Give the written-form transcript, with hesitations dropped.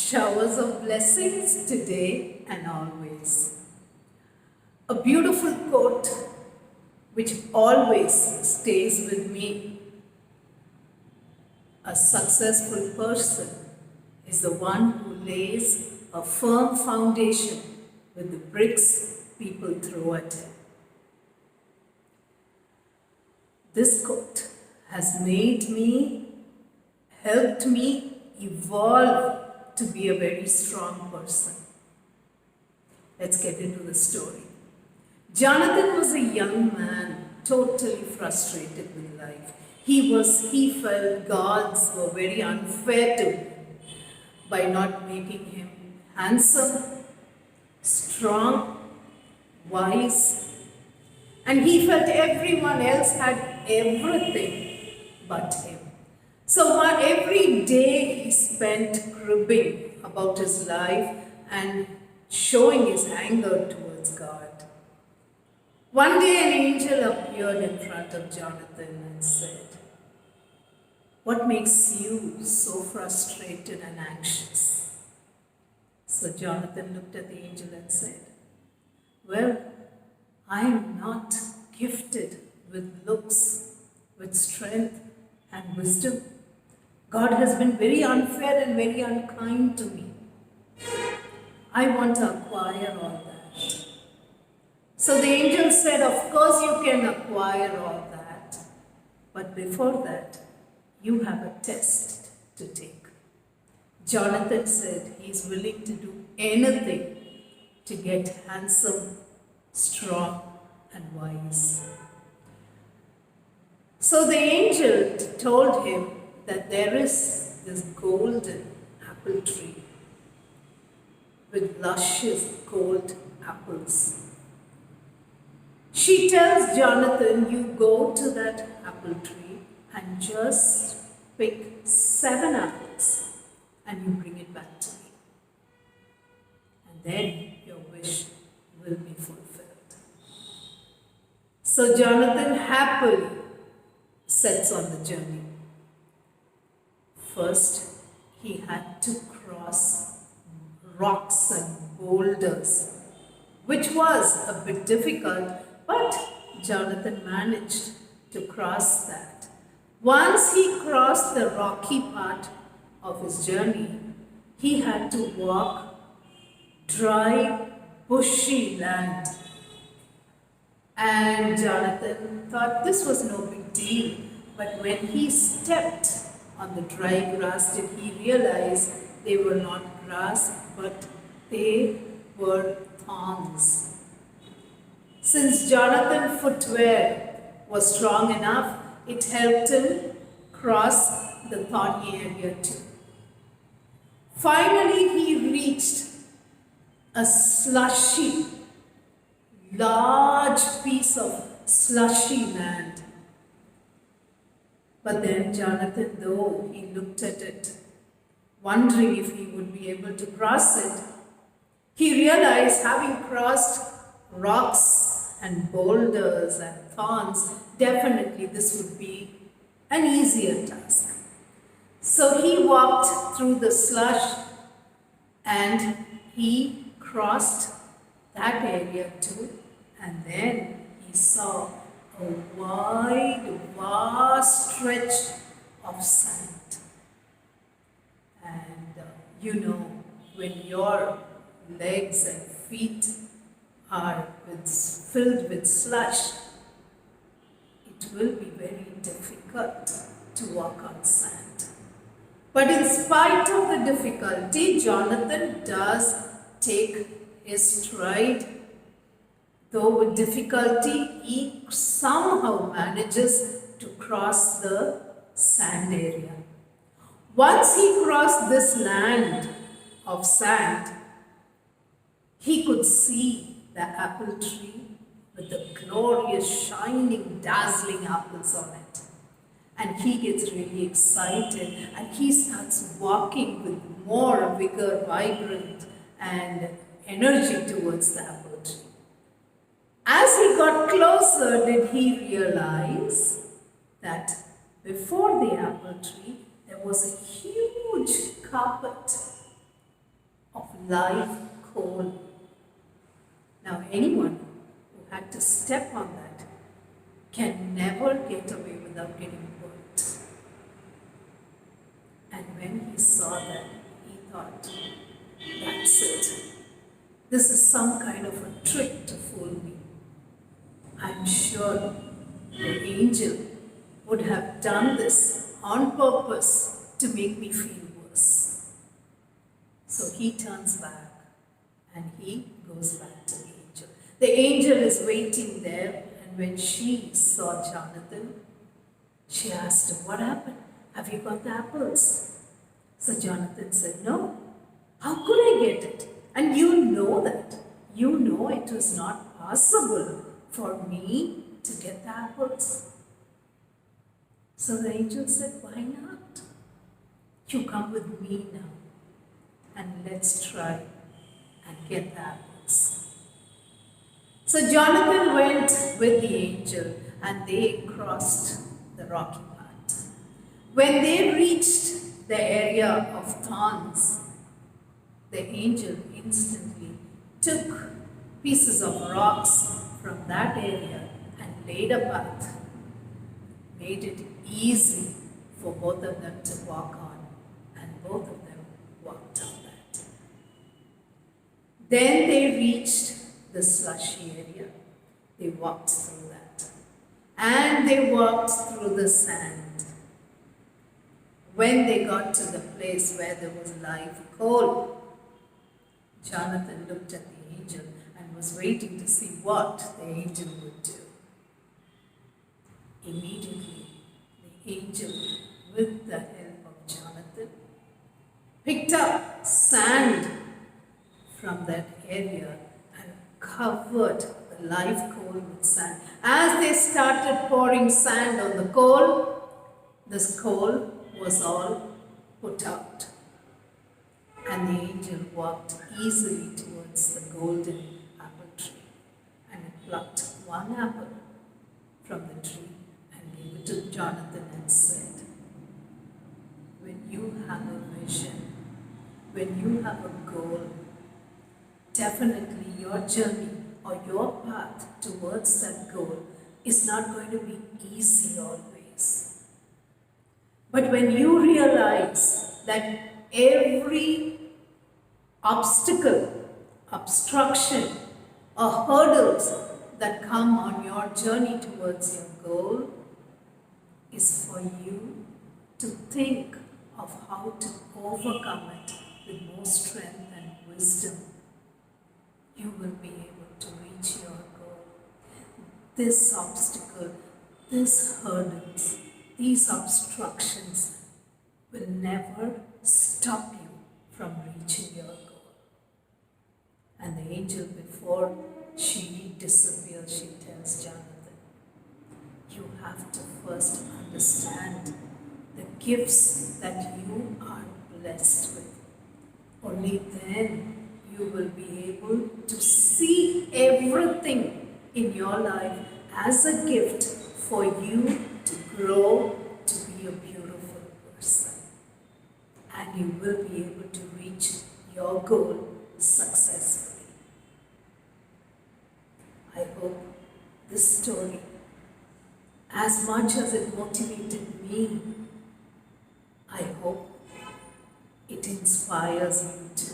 showers of blessings today and always. A beautiful quote which always stays with me. A successful person is the one who lays a firm foundation with the bricks people throw at him. This quote has helped me evolve to be a very strong person. Let's get into the story. Jonathan was a young man, totally frustrated with life. He felt gods were very unfair to him by not making him handsome, strong, wise, and he felt everyone else had everything but him. So every day he spent cribbing about his life and showing his anger towards God. One day an angel appeared in front of Jonathan and said, "What makes you so frustrated and anxious?" So Jonathan looked at the angel and said, "Well, I am not gifted with looks, with strength and wisdom. God has been very unfair and very unkind to me. I want to acquire all that." So the angel said, "Of course you can acquire all that, but before that, you have a test to take." Jonathan said he is willing to do anything to get handsome, strong, and wise. So the angel told him that there is this golden apple tree with luscious gold apples. She tells Jonathan, "You go to that apple tree and just pick 7 apples and you bring it back to me. And then your wish will be fulfilled." So Jonathan happily sets on the journey. First, he had to cross rocks and boulders, which was a bit difficult, but Jonathan managed to cross that. Once he crossed the rocky part of his journey, he had to walk dry, bushy land. And Jonathan thought this was no big deal, but when he stepped on the dry grass, did he realize they were not grass, but they were thorns. Since Jonathan's footwear was strong enough, it helped him cross the thorny area too. Finally, he reached a large piece of slushy land. But then Jonathan, though he looked at it, wondering if he would be able to cross it, he realized, having crossed rocks and boulders and thorns, definitely this would be an easier task. So he walked through the slush and he crossed that area too, and then he saw a wide, vast stretch of sand. And when your legs and feet are filled with slush, it will be very difficult to walk on sand. But in spite of the difficulty, Jonathan does take his stride. Though with difficulty, he somehow manages to cross the sand area. Once he crossed this land of sand, he could see the apple tree with the glorious, shining, dazzling apples on it. And he gets really excited and he starts walking with more vigor, vibrant, and energy towards the apple tree. As he got closer, did he realize that before the apple tree, there was a huge carpet live coal. Now, anyone who had to step on that can never get away without getting burnt. And when he saw that, he thought, that's it. This is some kind of a trick to fool me. I'm sure the angel would have done this on purpose to make me feel worse. So he turns back and he goes back to the angel. The angel is waiting there, and when she saw Jonathan, she asked him, what happened? Have you got the apples? So Jonathan said, no. How could I get it? And you know that. You know it was not possible for me to get the apples. So the angel said, why not? You come with me now and let's try and get the apples. So Jonathan went with the angel and they crossed the rocky path. When they reached the area of thorns, the angel instantly took pieces of rocks from that area and laid a path, made it easy for both of them to walk on, and both of them walked on that. Then they reached the slushy area. They walked through that. And they walked through the sand. When they got to the place where there was live coal, Jonathan looked at the angel and was waiting to see what the angel would do. Immediately, the angel, with the help of Jonathan, picked up sand from that area and covered the live coal with sand. As they started pouring sand on the coal, this coal was all put out. And the angel walked easily towards the golden apple tree and plucked one apple from the tree and gave it to Jonathan and said, when you have a vision, when you have a goal, definitely your journey or your path towards that goal is not going to be easy always. But when you realize that every obstacle, obstruction, or hurdles that come on your journey towards your goal is for you to think of how to overcome it with more strength and wisdom, you will be able to reach your goal. This obstacle, these hurdles, these obstructions will never stop you from reaching your goal. And the angel, before she disappears, she tells Jonathan, you have to first understand the gifts that you are blessed with. Only then you will be able to see everything in your life as a gift for you to grow to be a beautiful person. And you will be able to reach your goal successfully. I hope this story, as much as it motivated me, I hope it inspires you too.